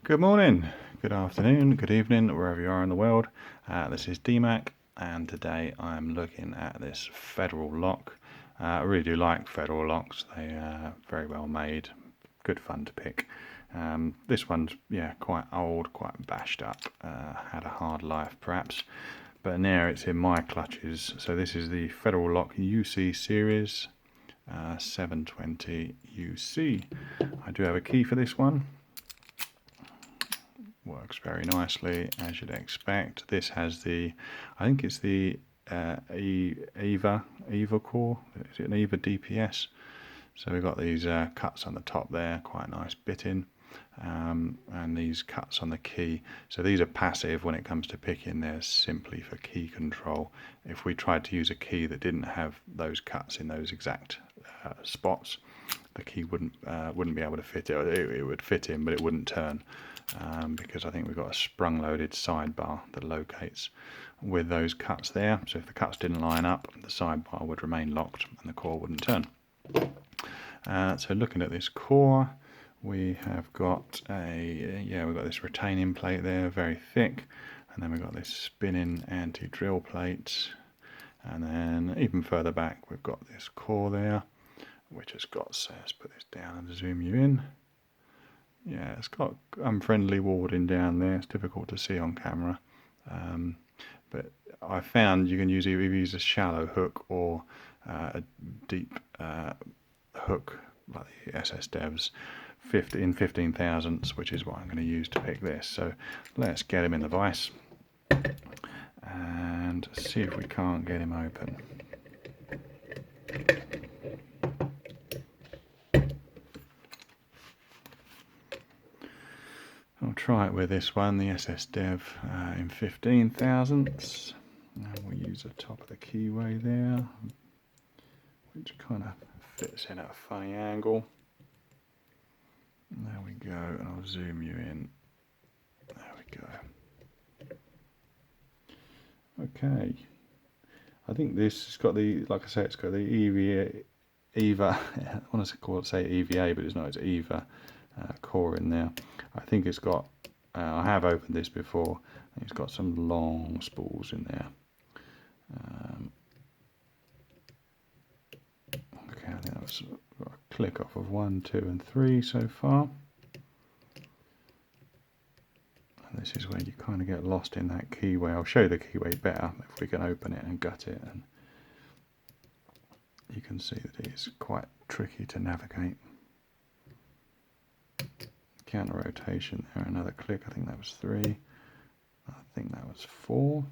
Good morning, good afternoon, good evening, wherever you are in the world. This is DMAC, and today I'm looking at this Federal lock. I really do like Federal locks. They are very well made, good fun to pick. This one's quite old, quite bashed up, had a hard life perhaps, but now it's in my clutches. So this is the Federal Lock UC series 720 UC. I do have a key for this one. Works very nicely, as you'd expect. This has the, I think it's the EVVA core. Is it an EVVA DPS? So we've got these cuts on the top there, quite nice bitting, and these cuts on the key. So these are passive when it comes to picking. They're simply for key control. If we tried to use a key that didn't have those cuts in those exact spots, the key wouldn't be able to fit it. It would fit in, but it wouldn't turn. Because I think we've got a sprung-loaded sidebar that locates with those cuts there. So if the cuts didn't line up, the sidebar would remain locked and the core wouldn't turn. So looking at this core, we have got we've got this retaining plate there, very thick, and then we've got this spinning anti-drill plate, and then even further back we've got this core there, which has got, so let's put this down and zoom you in. Yeah, it's got unfriendly warding down there. It's difficult to see on camera, but I found you can either use a shallow hook or a deep hook like the SS Devs in 15 thousandths, which is what I'm going to use to pick this. So let's get him in the vise and see if we can't get him open. I'll try it with this one, the SS Dev in 15 thousandths, and we'll use the top of the keyway there, which kind of fits in at a funny angle. There we go, and I'll zoom you in. There we go. Okay, I think this has got the, like I say, it's got the EVA. I want to say EVA, but it's not. It's EVA core in there. I think it's got, I have opened this before, and it's got some long spools in there. Okay, I think that was a click off of 1, 2 and 3 so far. And this is where you kind of get lost in that keyway. I'll show you the keyway better if we can open it and gut it, and you can see that it is quite tricky to navigate. Counter rotation there, another click. I think that was 3. I think that was 4.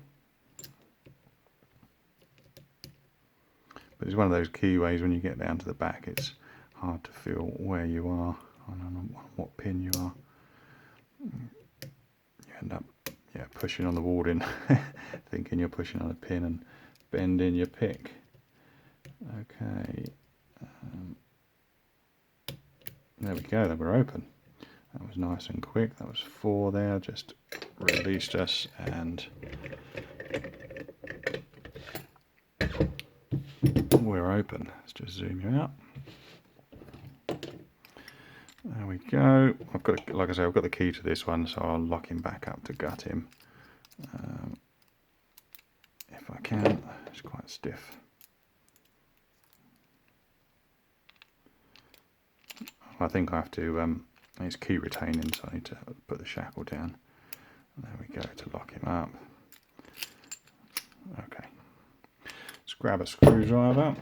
But it's one of those keyways, when you get down to the back, it's hard to feel where you are on what pin you are. You end up pushing on the warding, thinking you're pushing on a pin and bending your pick. Okay, there we go, then we're open. That was nice and quick. That was 4 there, just released us, and we're open. Let's just zoom you out. There we go. I've got, like I say, I've got the key to this one, so I'll lock him back up to gut him. If I can. It's quite stiff. I think I have to, it's key retaining, so I need to put the shackle down. There we go, to lock him up. Okay. Let's grab a screwdriver.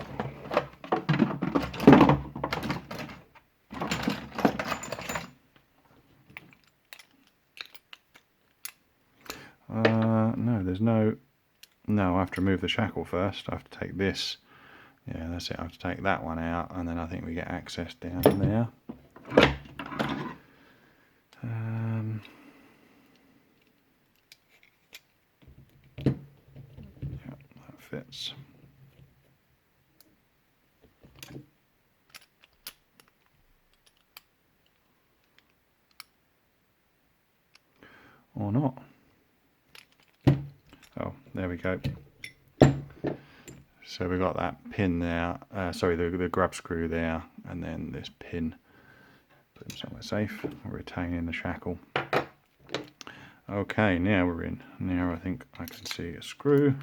No, there's no, I have to remove the shackle first. I have to take this. Yeah, that's it. I have to take that one out, and then I think we get access down there. Yeah, that fits. Or not. Oh, there we go. So we've got that pin there, sorry, the grub screw there, and then this pin. Put them somewhere safe, retaining the shackle. And Okay, now we're in. Now I think I can see a screw.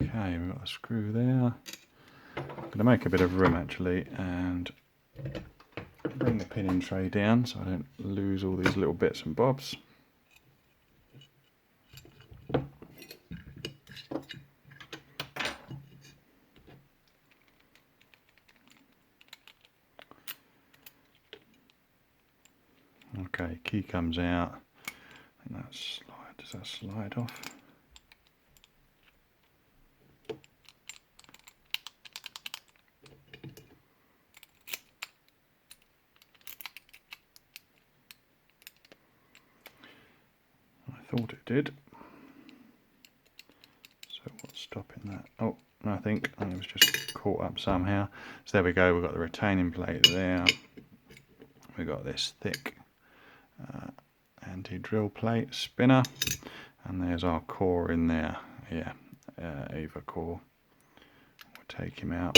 Okay, we've got a screw there. I'm going to make a bit of room actually and bring the pinning tray down so I don't lose all these little bits and bobs. Okay, key comes out. I think that slide, does that slide off? I thought it did. So what's stopping that? Oh, I think it was just caught up somehow. So there we go, we've got the retaining plate there. We've got this thick anti-drill plate spinner, and there's our core in there. Yeah, EVVA core. We'll take him out.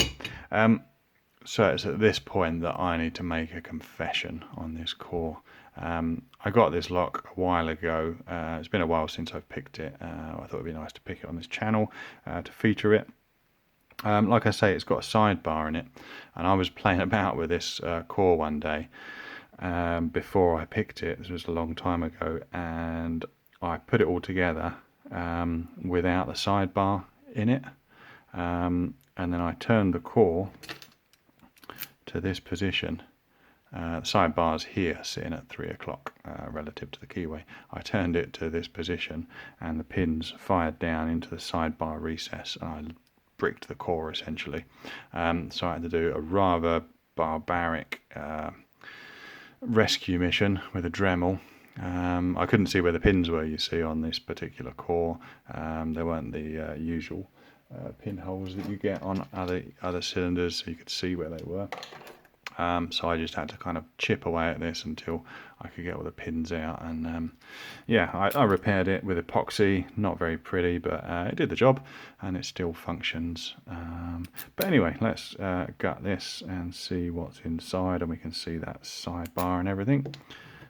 So it's at this point that I need to make a confession on this core. I got this lock a while ago. It's been a while since I've picked it. I thought it'd be nice to pick it on this channel to feature it. Like I say, it's got a sidebar in it, and I was playing about with this core one day before I picked it. This was a long time ago, and I put it all together without the sidebar in it, and then I turned the core to this position. The sidebar's here sitting at 3 o'clock relative to the keyway. I turned it to this position and the pins fired down into the sidebar recess, and I bricked the core essentially. So I had to do a rather barbaric rescue mission with a Dremel. I couldn't see where the pins were, you see, on this particular core. They weren't the usual pinholes that you get on other cylinders, so you could see where they were. So I just had to kind of chip away at this until I could get all the pins out, and yeah, I repaired it with epoxy. Not very pretty, but it did the job, and it still functions. But anyway, let's gut this and see what's inside, and we can see that sidebar and everything.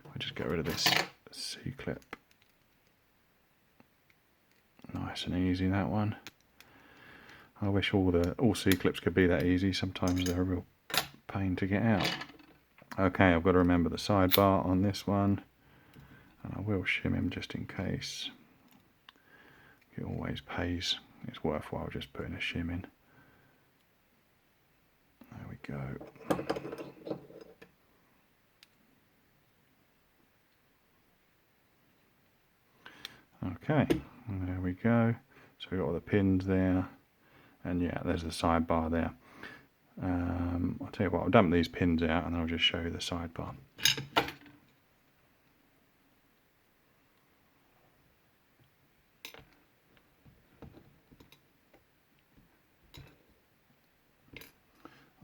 I'll just get rid of this C-clip. Nice and easy, that one. I wish all C-clips could be that easy. Sometimes they're a real pain to get out. Okay, I've got to remember the sidebar on this one, and I will shim him just in case. It always pays. It's worthwhile just putting a shim in. There we go. Okay, there we go. So we've got all the pins there, and yeah, there's the sidebar there. I'll tell you what, I'll dump these pins out and I'll just show you the sidebar.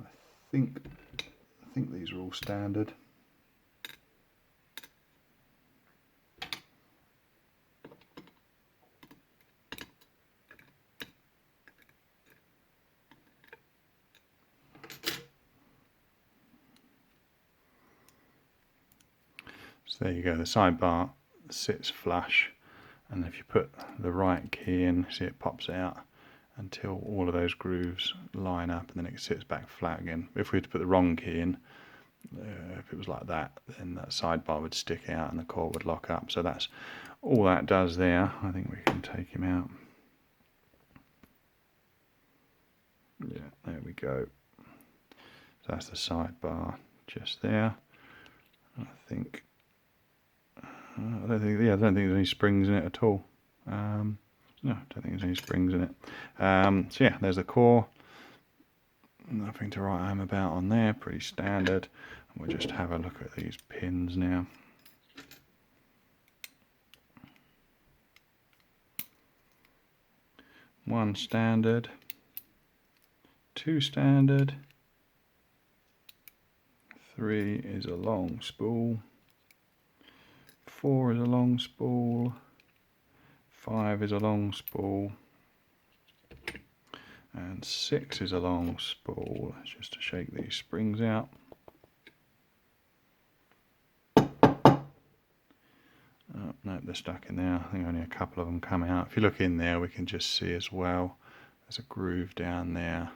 I think these are all standard. So there you go, the sidebar sits flush, and if you put the right key in, see it pops out until all of those grooves line up, and then it sits back flat again. If we had to put the wrong key in, if it was like that, then that sidebar would stick out and the core would lock up. So that's all that does there. I think we can take him out. Yeah, there we go. So that's the sidebar just there. I think I don't think there's any springs in it at all. No, I don't think there's any springs in it. So yeah, there's the core. Nothing to write home about on there, pretty standard. And we'll just have a look at these pins now. One standard, two standard, 3 is a long spool, 4 is a long spool, 5 is a long spool, and 6 is a long spool. That's just to shake these springs out. Oh, no, they're stuck in there. I think only a couple of them come out. If you look in there, we can just see as well, there's a groove down there.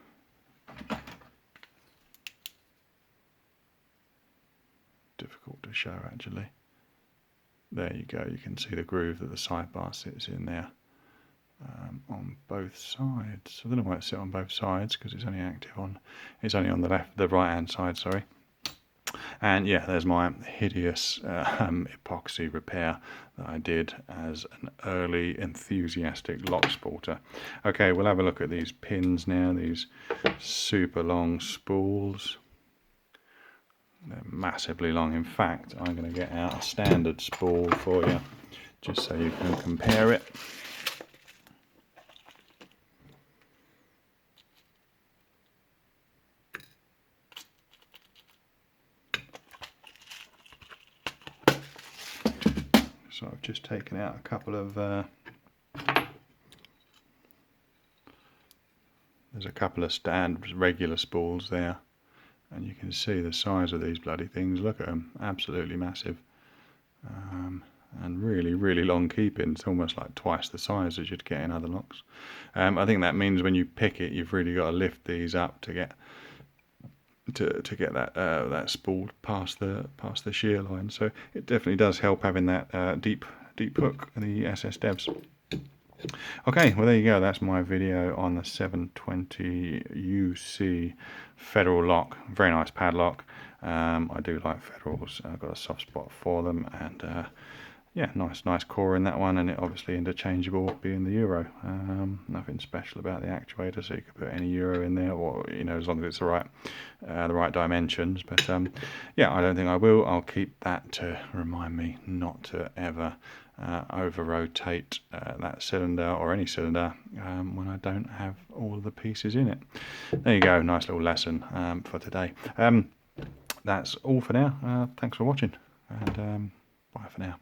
Difficult to show actually. There you go, you can see the groove that the sidebar sits in there on both sides. I don't know why it sits on both sides because it's only active on, it's only on the right hand side, sorry. And yeah, there's my hideous epoxy repair that I did as an early enthusiastic lock sporter. Okay, we'll have a look at these pins now, these super long spools. They're massively long. In fact, I'm going to get out a standard spool for you, just so you can compare it. So I've just taken out a couple of, there's a couple of standard regular spools there, and you can see the size of these bloody things. Look at them, absolutely massive, and really, really long keeping. It's almost like twice the size as you'd get in other locks. I think that means when you pick it, you've really got to lift these up to get that spool past the shear line. So it definitely does help having that deep hook in the SS Devs. Okay, well there you go. That's my video on the 720 UC Federal lock. Very nice padlock. I do like Federals. I've got a soft spot for them, and yeah, nice core in that one, and it obviously interchangeable being the Euro. Nothing special about the actuator, so you could put any Euro in there, or as long as it's the right dimensions. But yeah, I don't think I will. I'll keep that to remind me not to ever over rotate that cylinder or any cylinder when I don't have all of the pieces in it. There you go, nice little lesson for today. That's all for now. Thanks for watching, and bye for now.